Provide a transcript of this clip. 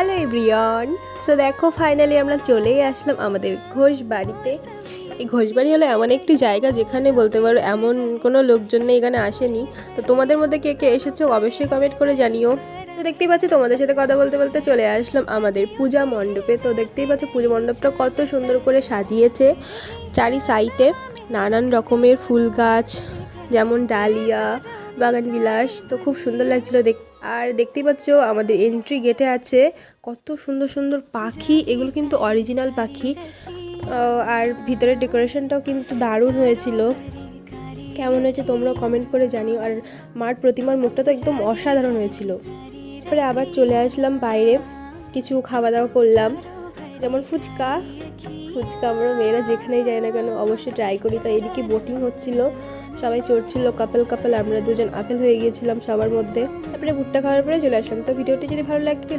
Hello everyone. So দেখো finally আমরা চলেই আসলাম আমাদের ঘোষবাড়িতে। এই ঘোষবাড়ি হলো এমন একটি জায়গা যেখানে বলতে পারো এমন কোনো লোকজন নেই এখানে আসেনি। তো তোমাদের মধ্যে কে কে এসেছো অবশ্যই কমেন্ট করে জানিও। তো দেখতেই পাচ্ছ তোমাদের সাথে কথা বলতে বলতে চলে আসলাম আমাদের পূজা মণ্ডপে। তো দেখতেই পাচ্ছ পূজা মণ্ডপটা কত সুন্দর করে সাজিয়েছে। চারি সাইডে নানান রকমের ফুল গাছ, যেমন ডালিয়া, বাগানবিলাস। তো খুব সুন্দর লাগছিল আর দেখতেই পাচ্ছ আমাদের এন্ট্রি গেটে আছে কত সুন্দর সুন্দর পাখি। এগুলো কিন্তু অরিজিনাল পাখি। আর ভিতরের ডেকোরেশনটাও কিন্তু দারুণ হয়েছিল। কেমন হয়েছে তোমরা কমেন্ট করে জানিও। আর মার প্রতিমার মুখটা তো একদম অসাধারণ হয়েছিল। তারপরে আবার চলে আসলাম বাইরে, কিছু খাওয়া দাওয়া করলাম, যেমন ফুচকা। আমরা মেয়েরা যেখানেই যাই না কেন অবশ্যই ট্রাই করি। তো এদিকে বোটিং হচ্ছিল, সবাই চড়ছিল কাপল। আমরা দুজন আপেল হয়ে গিয়েছিলাম সবার মধ্যে। তারপরে ভুট্টা খাওয়ার পরে চলে আসলাম। তো ভিডিওটি যদি ভালো লাগে একটু